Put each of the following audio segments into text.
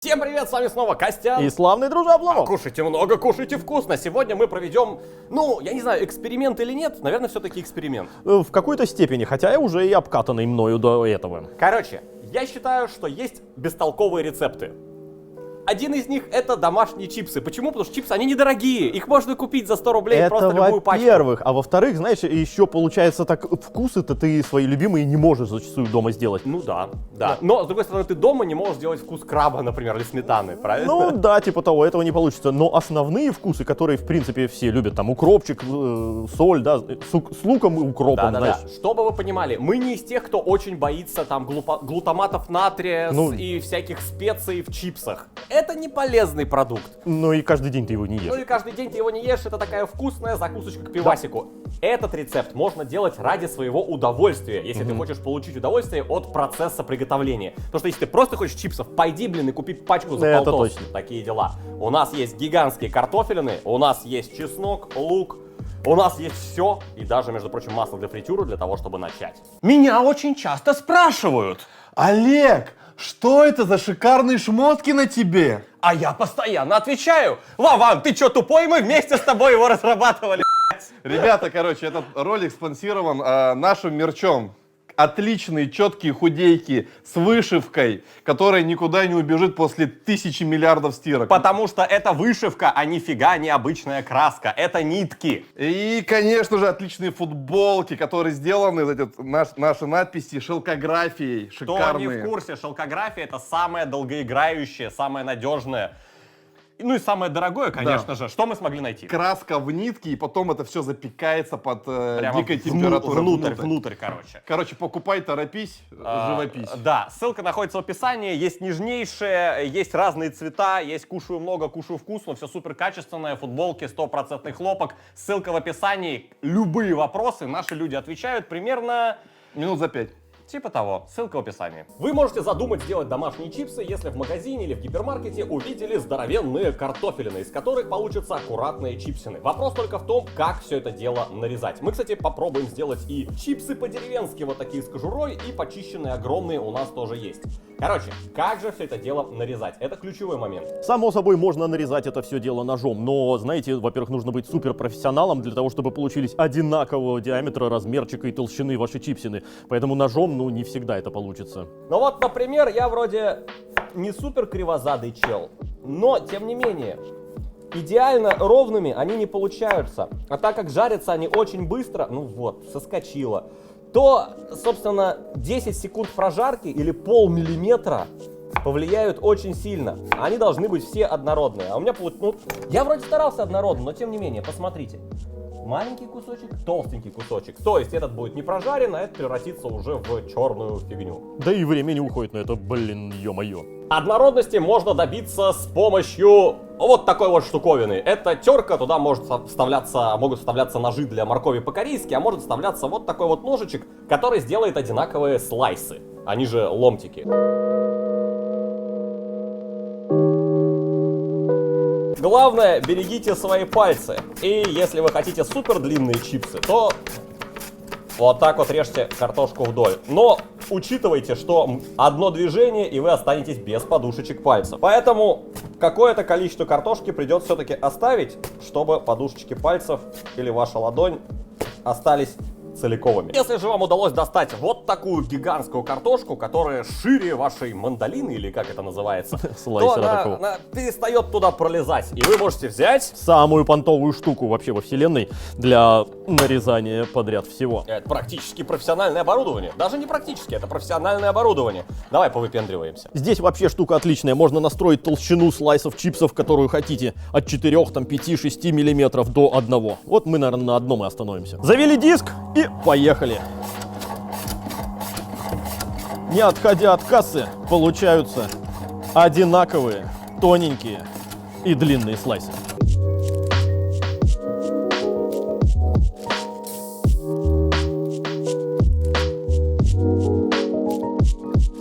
Всем привет, с вами снова Костян. И славный дружа Обломов. Кушайте много, кушайте вкусно. Сегодня мы проведем, я не знаю, эксперимент или нет. Наверное, все-таки эксперимент. В какой-то степени, хотя я уже и обкатанный мною до этого. Короче, я считаю, что есть бестолковые рецепты. Один из них это домашние чипсы. Почему? Потому что чипсы, они недорогие. Их можно купить за 100 рублей Это просто любую пачку. во-первых. А во-вторых, знаешь, еще получается так, вкусы-то ты свои любимые не можешь зачастую дома сделать. Ну да. Но, с другой стороны, ты дома не можешь сделать вкус краба, например, или сметаны, правильно? Ну да, типа того, этого не получится. Но основные вкусы, которые, в принципе, все любят, там, укропчик, соль, да, с луком и укропом, знаешь. Чтобы вы понимали, мы не из тех, кто очень боится там глутаматов натрия и всяких специй в чипсах. Это не полезный продукт. Ну и каждый день ты его не ешь. Ну и каждый день ты его не ешь, это такая вкусная закусочка к пивасику. Да. Этот рецепт можно делать ради своего удовольствия, если ты хочешь получить удовольствие от процесса приготовления. Потому что если ты просто хочешь чипсов, пойди, и купи пачку за полтос. Точно. Такие дела. У нас есть гигантские картофелины, у нас есть чеснок, лук, у нас есть все, и даже, между прочим, масло для фритюра для того, чтобы начать. Меня очень часто спрашивают: Олег, что это за шикарные шмотки на тебе? А я постоянно отвечаю: Вован, ты чё, тупой? Мы вместе с тобой его разрабатывали. Ребята, короче, этот ролик спонсирован нашим мерчом. Отличные, четкие худейки с вышивкой, которая никуда не убежит после 1000 миллиардов стирок. Потому что это вышивка, а нифига не обычная краска. Это нитки. И, конечно же, отличные футболки, которые сделаны, наши надписи шелкографией, шикарные. Кто не в курсе, шелкография — это самое долгоиграющее, самое надежное. Ну и самое дорогое, конечно же. Что мы смогли найти? Краска в нитке, и потом это все запекается под дикой температурой. Внутрь, короче. Короче, покупай, торопись, живопись. Да, ссылка находится в описании. Есть нежнейшие, есть разные цвета, есть кушаю много, кушаю вкусно, все супер качественное, футболки, 100% хлопок. Ссылка в описании. Любые вопросы наши люди отвечают примерно Минут за 5. Типа того, ссылка в описании. Вы можете задумать сделать домашние чипсы, если в магазине или в гипермаркете увидели здоровенные картофелины, из которых получатся аккуратные чипсины. Вопрос только в том, как все это дело нарезать. Мы, кстати, попробуем сделать и чипсы по-деревенски, вот такие с кожурой, и почищенные огромные у нас тоже есть. Короче, как же все это дело нарезать? Это ключевой момент. Само собой, можно нарезать это все дело ножом, но, знаете, во-первых, нужно быть суперпрофессионалом для того, чтобы получились одинакового диаметра, размерчика и толщины ваши чипсины. Поэтому ножом, не всегда это получится. Ну вот, например, я вроде не супер кривозадый чел, но, тем не менее, идеально ровными они не получаются. А так как жарятся они очень быстро, соскочило, то, собственно, 10 секунд прожарки или полмиллиметра повлияют очень сильно. Они должны быть все однородные. А у меня, я вроде старался однородно, но тем не менее, посмотрите. Маленький кусочек, толстенький кусочек. То есть этот будет не прожарен, а это превратится уже в черную фигню. Да и времени уходит на это, ё-моё. Однородности можно добиться с помощью вот такой вот штуковины. Это терка, туда могут вставляться ножи для моркови по-корейски, а может вставляться вот такой вот ножичек, который сделает одинаковые слайсы, они же ломтики. Главное, берегите свои пальцы. И если вы хотите супер длинные чипсы, то вот так вот режьте картошку вдоль. Но учитывайте, что одно движение, и вы останетесь без подушечек пальцев. Поэтому какое-то количество картошки придется все-таки оставить, чтобы подушечки пальцев или ваша ладонь остались целиковыми. Если же вам удалось достать вот такую гигантскую картошку, которая шире вашей мандолины, или как это называется, то она перестает туда пролезать. И вы можете взять самую понтовую штуку вообще во вселенной для нарезания подряд всего. Это практически профессиональное оборудование. Даже не практически, это профессиональное оборудование. Давай повыпендриваемся. Здесь вообще штука отличная. Можно настроить толщину слайсов чипсов, которую хотите. От 4, 5, 6 миллиметров до 1. Вот мы, наверное, на одном и остановимся. Завели диск и поехали. Не отходя от кассы, получаются одинаковые, тоненькие и длинные слайсы.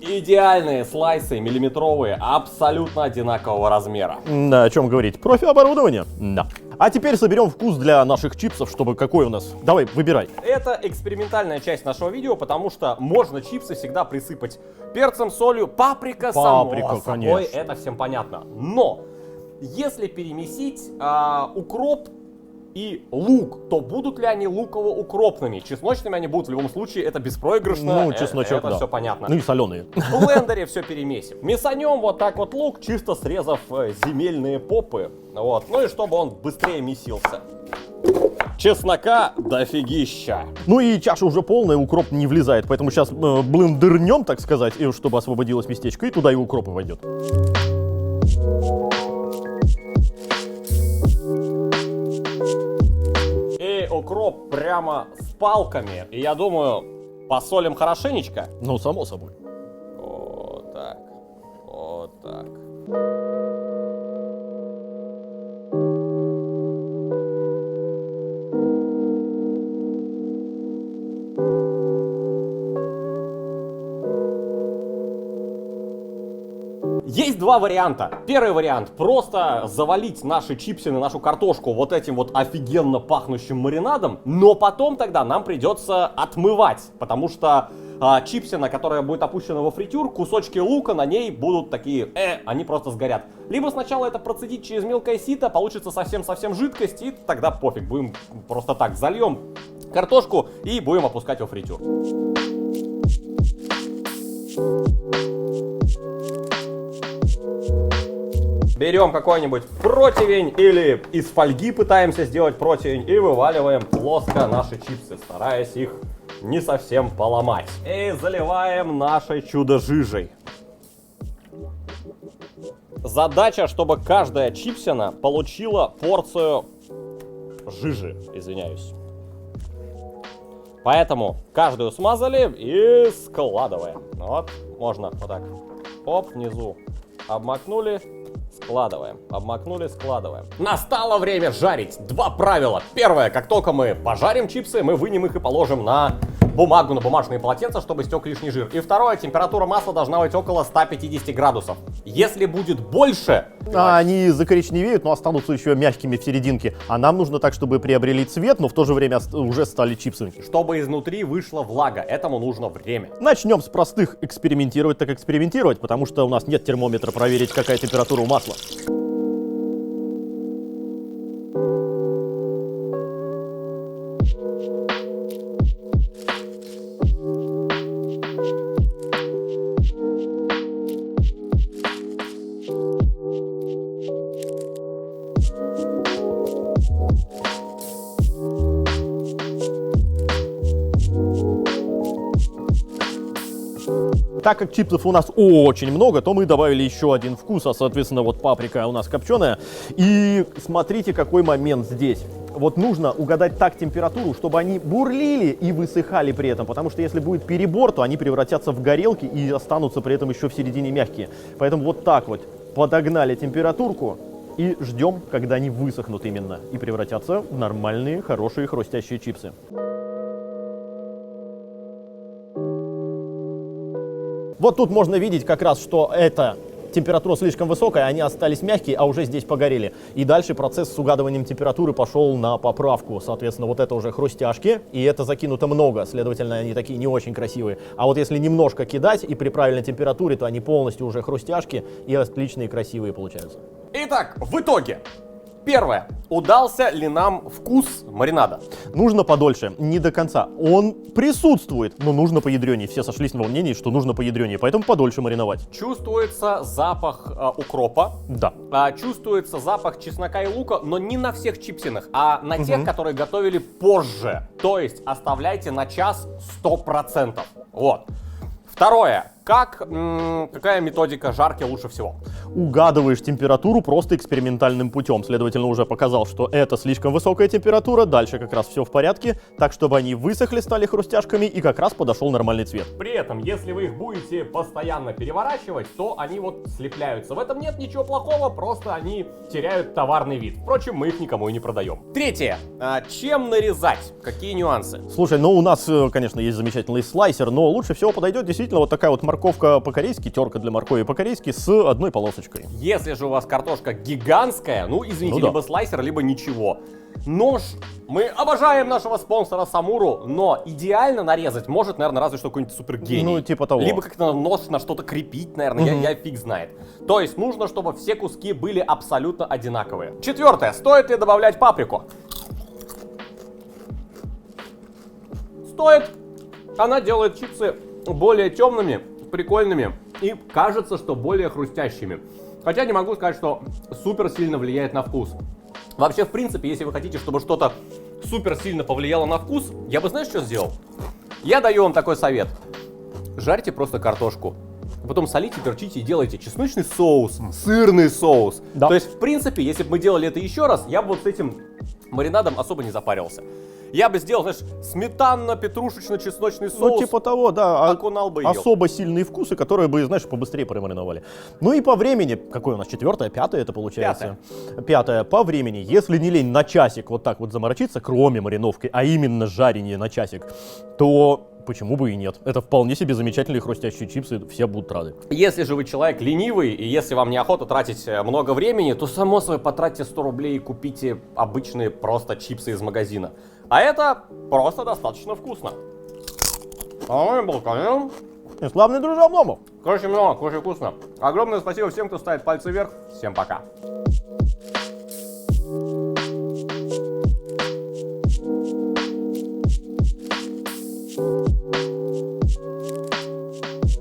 Идеальные слайсы, миллиметровые, абсолютно одинакового размера. Да, о чем говорить? Профи-оборудование? Да. А теперь соберем вкус для наших чипсов, чтобы какой у нас. Давай, выбирай. Это экспериментальная часть нашего видео, потому что можно чипсы всегда присыпать перцем, солью, паприка, само собой, конечно. это всем понятно. Но если перемесить укроп и лук, то будут ли они луково-укропными? Чесночными они будут в любом случае, это беспроигрышно, Ну, чесночок, это да. все понятно. Ну и соленые. В блендере все перемесим. Мясанем вот так вот лук, чисто срезав земельные попы. Вот. Ну и чтобы он быстрее месился. Чеснока дофигища. Ну и чаша уже полная, укроп не влезает, поэтому сейчас блендернем, так сказать, и чтобы освободилось местечко, и туда и укроп и войдет. И укроп прямо с палками. И я думаю, посолим хорошенечко. Ну, само собой. Вот так. Вот так. Есть два варианта. Первый вариант — просто завалить наши чипсины, нашу картошку вот этим вот офигенно пахнущим маринадом, но потом тогда нам придется отмывать, потому что чипсина, которая будет опущена во фритюр, кусочки лука на ней будут такие, они просто сгорят. Либо сначала это процедить через мелкое сито, получится совсем-совсем жидкость, и тогда пофиг, будем просто так зальем картошку и будем опускать во фритюр. Берем какой-нибудь противень или из фольги пытаемся сделать противень и вываливаем плоско наши чипсы, стараясь их не совсем поломать. И заливаем нашей чудо-жижей. Задача, чтобы каждая чипсина получила порцию жижи, извиняюсь. Поэтому каждую смазали и складываем. Вот, можно вот так. Оп, внизу обмакнули. Складываем, обмакнули, складываем. Настало время жарить. Два правила. Первое, как только мы пожарим чипсы, мы вынем их и положим на бумагу, на бумажные полотенца, чтобы стек лишний жир. И второе, температура масла должна быть около 150 градусов. Если будет больше... Они закоричневеют, но останутся еще мягкими в серединке. А нам нужно так, чтобы приобрели цвет, но в то же время уже стали чипсами. Чтобы изнутри вышла влага. Этому нужно время. Начнем с простых экспериментировать, так экспериментировать, потому что у нас нет термометра проверить, какая температура у масла. Так как чипсов у нас очень много, то мы добавили еще один вкус, а соответственно вот паприка у нас копченая. И смотрите, какой момент здесь. Вот нужно угадать так температуру, чтобы они бурлили и высыхали при этом, потому что если будет перебор, то они превратятся в горелки и останутся при этом еще в середине мягкие. Поэтому вот так вот подогнали температурку и ждем, когда они высохнут именно и превратятся в нормальные, хорошие, хрустящие чипсы. Вот тут можно видеть как раз, что эта температура слишком высокая, они остались мягкие, а уже здесь погорели. И дальше процесс с угадыванием температуры пошел на поправку. Соответственно, вот это уже хрустяшки, и это закинуто много, следовательно, они такие не очень красивые. А вот если немножко кидать и при правильной температуре, то они полностью уже хрустяшки и отличные красивые получаются. Итак, в итоге. Первое. Удался ли нам вкус маринада? Нужно подольше, не до конца. Он присутствует, но нужно поядренее. Все сошлись на мнении, что нужно поядренее, поэтому подольше мариновать. Чувствуется запах укропа. Да. Чувствуется запах чеснока и лука, но не на всех чипсинах, а на тех, которые готовили позже. То есть оставляйте на час 100%. Вот. Второе. Какая методика жарки лучше всего? Угадываешь температуру просто экспериментальным путем. Следовательно, уже показал, что это слишком высокая температура. Дальше как раз все в порядке. Так, чтобы они высохли, стали хрустяшками и как раз подошел нормальный цвет. При этом, если вы их будете постоянно переворачивать, то они вот слепляются. В этом нет ничего плохого, просто они теряют товарный вид. Впрочем, мы их никому и не продаем. Третье. Чем нарезать? Какие нюансы? Слушай, ну у нас, конечно, есть замечательный слайсер, но лучше всего подойдет действительно вот такая вот морковь морковка по-корейски, терка для моркови по-корейски с одной полосочкой. Если же у вас картошка гигантская, ну, извините, Ну да. либо слайсер, либо ничего. Нож. Мы обожаем нашего спонсора Самуру, но идеально нарезать может, наверное, разве что какой-нибудь супергений. Ну, типа того. Либо как-то нож на что-то крепить, наверное, я фиг знает. То есть нужно, чтобы все куски были абсолютно одинаковые. Четвертое. Стоит ли добавлять паприку? Стоит. Она делает чипсы более темными, прикольными и кажется, что более хрустящими. Хотя не могу сказать, что супер сильно влияет на вкус. Вообще, в принципе, если вы хотите, чтобы что-то супер сильно повлияло на вкус, я бы, знаешь, что сделал? Я даю вам такой совет. Жарьте просто картошку. Потом солите, перчите и делайте чесночный соус, сырный соус. Да. То есть, в принципе, если бы мы делали это еще раз, я бы вот с этим маринадом особо не запаривался. Я бы сделал, знаешь, сметанно-петрушечно-чесночный соус. Ну, типа того, да. окунал бы и ел. Особо сильные вкусы, которые бы, знаешь, побыстрее промариновали. Ну и по времени, какое у нас, 4-е, 5-е это получается? 5-е. По времени, если не лень на часик вот так вот заморочиться, кроме мариновки, а именно жарение на часик, то почему бы и нет? Это вполне себе замечательные хрустящие чипсы, все будут рады. Если же вы человек ленивый, и если вам неохота тратить много времени, то, само собой, потратьте 100 рублей и купите обычные просто чипсы из магазина. А это просто достаточно вкусно. И славный дружок Обломов. Короче, много, короче, вкусно. Огромное спасибо всем, кто ставит пальцы вверх. Всем пока.